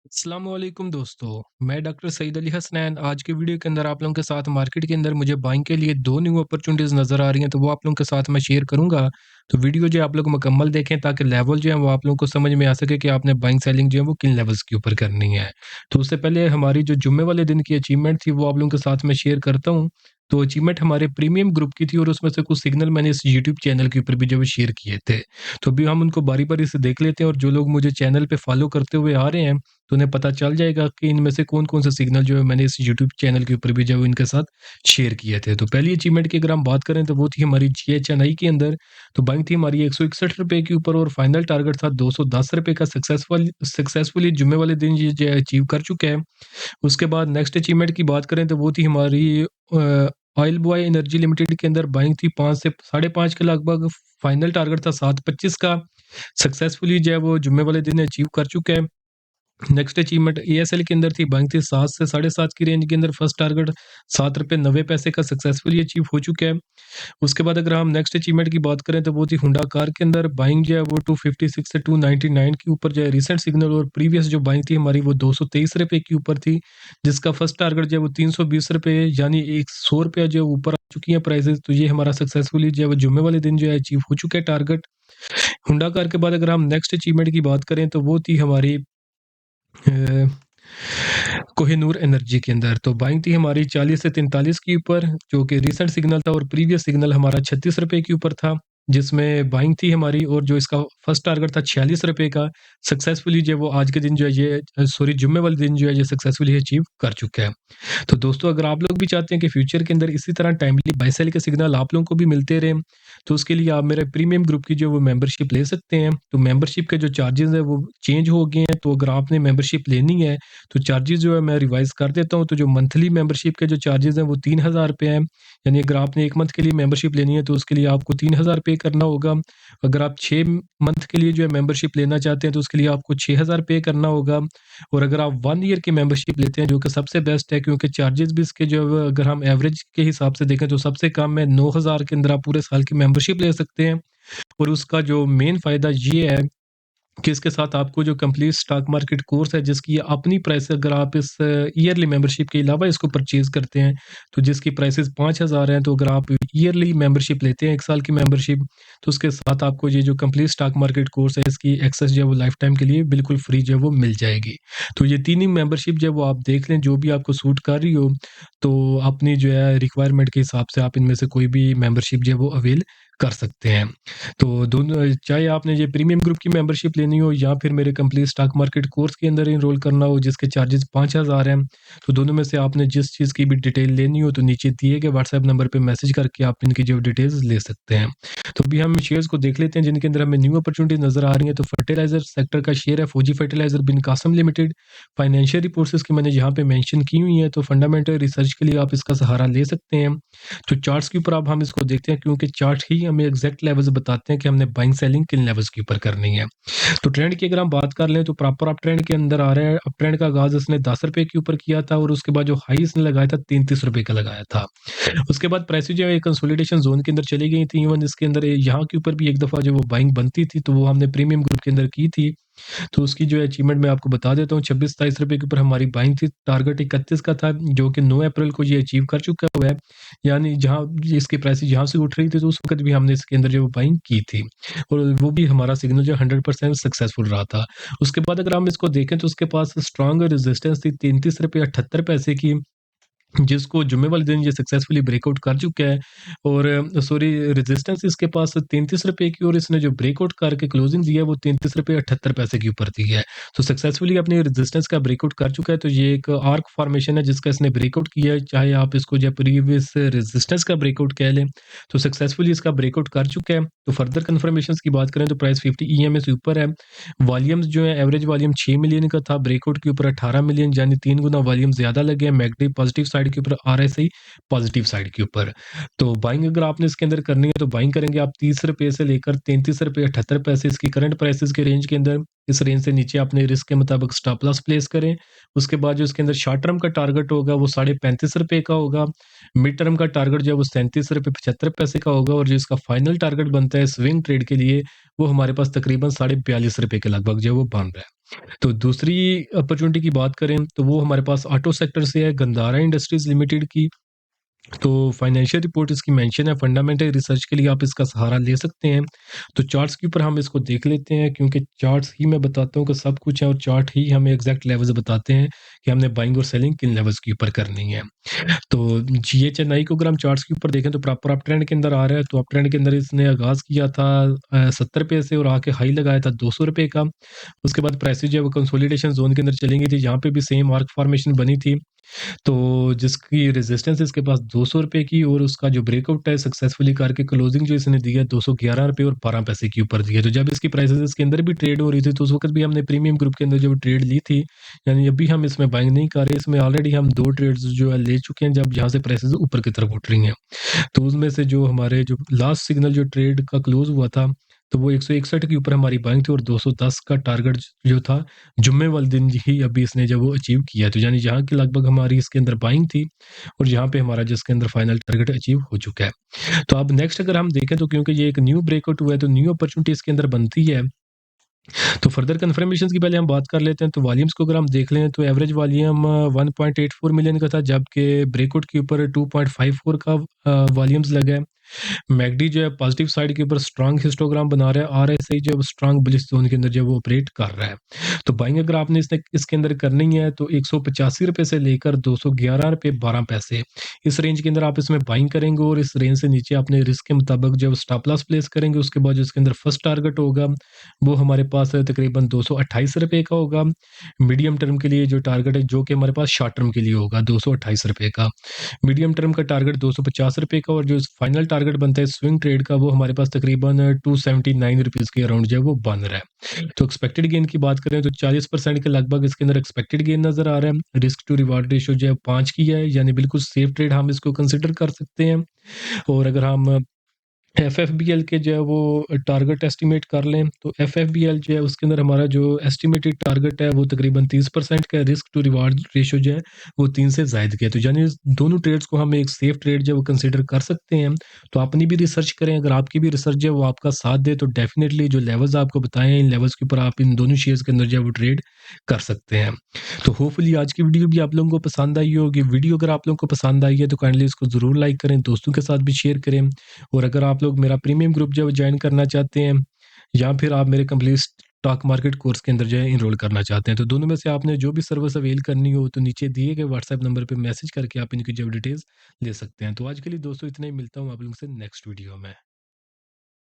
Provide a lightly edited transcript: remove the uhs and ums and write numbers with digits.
अस्सलामुअलैकुम दोस्तों, मैं डॉक्टर सईद अली हसनैन। आज की वीडियो के अंदर आप लोगों के साथ मार्केट के अंदर मुझे बाइंग के लिए 2 न्यू अपॉर्चुनिटीज़ नज़र आ रही हैं, तो वो आप लोगों के साथ मैं शेयर करूँगा। तो वीडियो जो है आप लोग मुकम्मल देखें ताकि लेवल जो है वो आप लोगों को समझ में आ सके कि आपने बाइंग सेलिंग जो है वो किन लेवल्स के ऊपर करनी है। तो उससे पहले हमारी जो जुम्मे वाले दिन की अचीवमेंट थी वो आप लोगों के साथ मैं शेयर करता हूँ। तो अचीवमेंट हमारे प्रीमियम ग्रुप की थी और उसमें से कुछ सिग्नल मैंने इस यूट्यूब चैनल के ऊपर भी जो है शेयर किए थे। तो अभी हम उनको बारी-बारी से देख लेते हैं और जो लोग मुझे चैनल पे फॉलो करते हुए आ रहे हैं तो उन्हें पता चल जाएगा कि इनमें से कौन-कौन से सिग्नल जो है मैंने इस यूट्यूब चैनल के ऊपर भी जो है इनके साथ शेयर किए थे। तो पहली अचीवमेंट की अगर हम बात करें तो वो थी हमारी जीएचएनआई के अंदर, तो बाइंग थी हमारी ₹161 के ऊपर और फाइनल टारगेट था ₹210 का सक्सेसफुली जुम्मे वाले दिन ये जो है अचीव कर चुका है। उसके बाद नेक्स्ट अचीवमेंट की बात करें तो वो थी हमारी ऑयल बॉय एनर्जी लिमिटेड के अंदर बाइंग थी 5 से साढ़े 5 के लगभग, फाइनल टारगेट था 7.25 का। सक्सेसफुली जो है वो जुम्मे वाले दिन अचीव कर चुका है। नेक्स्ट अचीवमेंट एएसएल के अंदर थी, बाइंग थी 7 से साढ़े 7 की रेंज के अंदर, फर्स्ट टारगेट ₹7.90 का सक्सेसफुली अचीव हो चुका है। उसके बाद अगर हम नेक्स्ट अचीवमेंट की बात करें तो वो थी हुंडा कार के अंदर, बाइंग जो है वो 256 से 299 के ऊपर जो है रिसेंट सिग्नल, और प्रीवियस जो बाइंग थी हमारी वो ₹223 के ऊपर थी, जिसका फर्स्ट टारगेट जो है वो ₹320 यानी एक ₹100 जो है ऊपर आ चुकी है प्राइसेस। तो ये हमारा सक्सेसफुली जो है वो जुम्मे वाले दिन जो है अचीव हो चुका है टारगेट। हुंडा कार के बाद अगर हम नेक्स्ट अचीवमेंट की बात करें तो वो थी हमारी अ, कोहिनूर एनर्जी के अंदर, तो बाइंग थी हमारी 40 से 43 के ऊपर, जो कि रीसेंट सिग्नल था, और प्रीवियस सिग्नल हमारा ₹36 के ऊपर था, जिसमें बाइंग थी हमारी, और जो इसका फर्स्ट टारगेट था ₹46 का, सक्सेसफुली जो है वो आज के दिन जो है ये सॉरी जुम्मे वाले दिन जो है ये सक्सेसफुली अचीव कर चुका है। तो दोस्तों अगर आप लोग भी चाहते हैं कि फ्यूचर के अंदर इसी तरह टाइमली बाय सेल के सिग्नल आप लोगों को भी मिलते रहें, तो उसके लिए आप मेरे प्रीमियम ग्रुप की जो वो मेंबरशिप ले सकते हैं। तो मेंबरशिप के जो चार्जेज़ हैं वो चेंज हो गए हैं, तो अगर आपने मेंबरशिप लेनी है तो चार्जेज़ जो है मैं रिवाइज़ कर देता हूँ। तो जो मंथली मेंबरशिप के जो चार्जेज़ हैं वो ₹3000 हैं। यानी अगर आपने 1 मंथ के लिए मेंबरशिप लेनी है तो उसके लिए आपको 3000 पे करना होगा। अगर आप 6 मंथ के लिए जो है मेंबरशिप लेना चाहते हैं तो उसके लिए आपको 6000 पे करना होगा। और अगर आप 1 ईयर की मेंबरशिप लेते हैं जो कि सबसे बेस्ट है, क्योंकि चार्जेज़ भी इसके जो है वो अगर हम एवरेज के हिसाब से देखें तो सबसे कम है, 9000 के अंदर आप पूरे साल की मेंबरशिप ले सकते हैं। और उसका जो मेन फ़ायदा ये है कि इसके साथ आपको जो कंप्लीट स्टॉक मार्केट कोर्स है, जिसकी अपनी प्राइस अगर आप इस ईयरली मेंबरशिप के अलावा इसको परचेज़ करते हैं, तो जिसकी प्राइसेज़ 5000 हैं, तो अगर आप ईयरली मेंबरशिप लेते हैं 1 साल की मेंबरशिप, तो उसके साथ आपको ये जो कंप्लीट स्टॉक मार्केट कोर्स है, इसकी एक्सेस जो है वो लाइफ टाइम के लिए बिल्कुल फ्री जो है वो मिल जाएगी। तो ये 3 ही मेंबरशिप जो है वो आप देख लें, जो भी आपको सूट कर रही हो, तो अपनी जो है रिक्वायरमेंट के हिसाब से आप इनमें से कोई भी मेंबरशिप जो है वो अवेल कर सकते हैं। तो दोनों, चाहे आपने ये प्रीमियम ग्रुप की मेंबरशिप लेनी हो या फिर मेरे कंप्लीट स्टॉक मार्केट कोर्स के अंदर एनरोल करना हो जिसके चार्जेस 5000 हैं, तो दोनों में से आपने जिस चीज़ की भी डिटेल लेनी हो तो नीचे दिए गए व्हाट्सएप नंबर पे मैसेज करके आप इनकी जो डिटेल्स ले सकते हैं। तो अभी हम शेयर्स को देख लेते हैं जिनके अंदर हमें न्यू अपॉर्चुनिटी नज़र आ रही हैं। तो फर्टिलाइज़र सेक्टर का शेयर है फौजी फर्टिलाइज़र बिन कासम लिमिटेड। फाइनेंशियल रिपोर्ट्स इसकी मैंने यहाँ पे मेंशन की हुई हैं, तो फंडामेंटल रिसर्च के लिए आप इसका सहारा ले सकते हैं। तो चार्ट्स के ऊपर अब हम इसको देखते हैं, क्योंकि चार्ट ही हमें एग्जैक्ट लेवल्स बताते हैं कि हमने बाइंग सेलिंग किन लेवल्स के ऊपर करनी है। तो ट्रेंड की अगर हम बात कर लें तो प्रॉपर अप ट्रेंड के अंदर आ रहा है। अप ट्रेंड का आगाज़ इसने ₹10 के ऊपर किया था और उसके बाद जो हाई इसने लगाया था ₹33 का लगाया था। उसके बाद प्राइसेस जो है कंसोलिडेशन ज़ोन के अंदर चली गई थी। इवन इसके अंदर यहाँ के ऊपर भी एक दफ़ा जो वो बाइंग बनती थी, तो वो हमने प्रीमियम ग्रुप के अंदर की थी। तो उसकी जो है अचीवमेंट मैं आपको बता देता हूँ, ₹26-27 के ऊपर हमारी बाइंग थी, टारगेट 31 का था, जो कि 9 अप्रैल को ये अचीव कर चुका हुआ है। यानी जहाँ इसकी प्राइसेज़ यहाँ से उठ रही थी, तो उस वक़्त भी हमने इसके अंदर जो बाइंग की थी और वो भी हमारा सिग्नल जो 100% सक्सेसफुल रहा था। उसके बाद अगर हम इसको देखें तो उसके पास स्ट्रॉन्ग रेजिस्टेंस थी ₹33.78 की, जिसको जुम्मे वाले दिन ये सक्सेसफुली ब्रेकआउट कर चुका है। और सॉरी, रेजिस्टेंस इसके पास ₹33 की, और इसने जो ब्रेकआउट करके क्लोजिंग दी है वो ₹33.78 के ऊपर दी है। तो सक्सेसफुली अपनी रेजिस्टेंस का ब्रेकआउट कर चुका है। तो ये एक आर्क फॉर्मेशन है जिसका इसने ब्रेकआउट किया है, चाहे आप इसको जो प्रीवियस रेजिस्टेंस का ब्रेकआउट कह लें, तो सक्सेसफुली इसका ब्रेकआउट कर चुका है। तो फर्दर कन्फर्मेशंस की बात करें तो प्राइस 50 ईएमए से ऊपर है। वॉल्यूम्स जो है एवरेज वॉल्यूम 6 मिलियन का था, ब्रेकआउट के ऊपर 18 मिलियन, यानी 3 गुना वॉल्यूम ज़्यादा लगे हैं। मैकडी पॉजिटिव साइड के ऊपर, आरएसआई पॉजिटिव साइड के ऊपर। तो बाइंग अगर आपने इसके अंदर करनी है तो बाइंग करेंगे आप ₹30 से लेकर ₹33.78 इसकी करंट प्राइसेस के रेंज के अंदर। इस रेंज से नीचे अपने रिस्क के मुताबिक स्टॉप लॉस प्लेस करें। उसके बाद जो इसके अंदर शॉर्ट टर्म का टारगेट होगा वो ₹35.5 का होगा। मिड टर्म का टारगेट जो है वो ₹37.75 का होगा, और जो इसका फाइनल टारगेट बनता है स्विंग ट्रेड के लिए, वो हमारे पास तकरीबन ₹42.5 के लगभग जो है वो बन रहा है। तो दूसरी अपॉर्चुनिटी की बात करें तो वो हमारे पास ऑटो सेक्टर से है, गंधारा इंडस्ट्रीज़ लिमिटेड की। तो फाइनेंशियल रिपोर्ट इसकी मेंशन है, फंडामेंटल रिसर्च के लिए आप इसका सहारा ले सकते हैं। तो चार्ट्स के ऊपर हम इसको देख लेते हैं, क्योंकि चार्ट्स ही मैं बताता हूँ कि सब कुछ है और चार्ट ही हमें एग्जैक्ट लेवल्स बताते हैं कि हमने बाइंग और सेलिंग किन लेवल्स के ऊपर करनी है। तो ये चेन्नई को अगर हम चार्ट्स के ऊपर देखें तो प्रॉपर अप ट्रेंड के अंदर आ रहा है। तो अप ट्रेंड के अंदर इसने आगाज़ किया था 70 से और आके हाई लगाया था ₹200 का। उसके बाद प्राइसेज़ जो है वो कंसोलिडेशन ज़ोन के अंदर चली गई थी, जहाँ पे भी सेम आर्क फॉर्मेशन बनी थी। तो जिसकी रेजिस्टेंस इसके पास ₹200 की, और उसका जो ब्रेकआउट है सक्सेसफुली करके क्लोजिंग जो इसने दी है ₹211 और 12 पैसे के ऊपर दी है। तो जब इसकी प्राइसेज़ इसके अंदर भी ट्रेड हो रही थी तो उस वक़्त भी हमने प्रीमियम ग्रुप के अंदर जब ट्रेड ली थी, यानी अभी हम इसमें बाइंग नहीं कर रहे, इसमें ऑलरेडी हम 2 ट्रेड्स जो है ले चुके हैं, जब जहाँ से प्राइसेज़ ऊपर की तरफ उठ रही हैं। तो उसमें से जो हमारे जो लास्ट सिग्नल जो ट्रेड का क्लोज़ हुआ था, तो वो 161 के ऊपर हमारी बाइंग थी और 210 का टारगेट जो था, जुम्मे वाले दिन ही अभी इसने जब वो अचीव किया। तो यानी जहाँ की लगभग हमारी इसके अंदर बाइंग थी और यहाँ पे हमारा जिसके अंदर फाइनल टारगेट अचीव हो चुका है। तो अब नेक्स्ट अगर हम देखें तो क्योंकि ये एक न्यू ब्रेकआउट हुआ है, तो न्यू अपॉर्चुनिटी इसके अंदर बनती है। तो फर्दर कन्फर्मेशंस की पहले हम बात कर लेते हैं। तो वॉल्यूम्स को अगर हम देख लें तो एवरेज वॉल्यूम 1.84 मिलियन का था, जबकि ब्रेकआउट के ऊपर 2.54 का वॉल्यूम्स लगा है। मैकडी जो है पॉजिटिव साइड के ऊपर स्ट्रांग हिस्टोग्राम बना रहा है, आरएसआई जो है स्ट्रांग बुलिश जोन के अंदर जो है वो ऑपरेट कर रहा है। तो बाइंग अगर आपने इसके अंदर करनी है तो ₹185 से लेकर ₹211.12 इस रेंज के अंदर आप इसमें बाइंग करेंगे, और इस रेंज से नीचे अपने रिस्क के मुताबिक जब स्टॉप लॉस प्लेस करेंगे, उसके बाद जो इसके अंदर फर्स्ट टारगेट होगा वो हमारे पास तकरीबन ₹228 का होगा। मीडियम टर्म के लिए जो टारगेट है, जो कि हमारे पास शॉर्ट टर्म के लिए होगा ₹228 का। मीडियम टर्म का टारगेट ₹250 का, और जो फाइनल टारगेट बनता है स्विंग ट्रेड का, वो हमारे पास तकरीबन ₹279 के अराउंड जो है वो बन रहा है। तो एक्सपेक्टेड गेन की बात करें तो 40% के लगभग इसके अंदर एक्सपेक्टेड गेन नज़र आ रहा है। रिस्क टू रिवार्ड रेशियो जो है 5 की है, यानी बिल्कुल सेफ ट्रेड हम इसको कंसिडर कर सकते हैं। और अगर हम एफएफबीएल के जो है वो टारगेट एस्टिमेट कर लें, तो एफएफबीएल जो है उसके अंदर हमारा जो एस्टिमेटेड टारगेट है वो तकरीबन 30% का है। रिस्क टू रिवार्ड रेशियो जो है वो 3 से ज़ायद का है। तो यानी दोनों ट्रेड्स को हम एक सेफ ट्रेड जो है वो कंसिडर कर सकते हैं। तो अपनी भी रिसर्च करें, अगर आपकी भी रिसर्च जो है वो आपका साथ दे तो डेफिनिटली जो लेवल्स आपको बताए हैं, इन लेवल्स के ऊपर आप इन दोनों शेयर्स के अंदर जो है वो ट्रेड कर सकते हैं। तो होपफुली आज की वीडियो भी आप लोगों को पसंद आई होगी। वीडियो अगर आप लोगों को पसंद आई है तो काइंडली इसको ज़रूर लाइक करें, दोस्तों के साथ भी शेयर करें। और अगर आप लोग मेरा प्रीमियम ग्रुप जो है ज्वाइन करना चाहते हैं, या फिर आप मेरे कंप्लीट स्टॉक मार्केट कोर्स के अंदर जो है इनरोल करना चाहते हैं, तो दोनों में से आपने जो भी सर्विस अवेल करनी हो तो नीचे दिए गए व्हाट्सएप नंबर पे मैसेज करके आप इनकी जो डिटेल्स ले सकते हैं। तो आज के लिए दोस्तों इतना ही, मिलता हूँ आप लोगों से नेक्स्ट वीडियो में।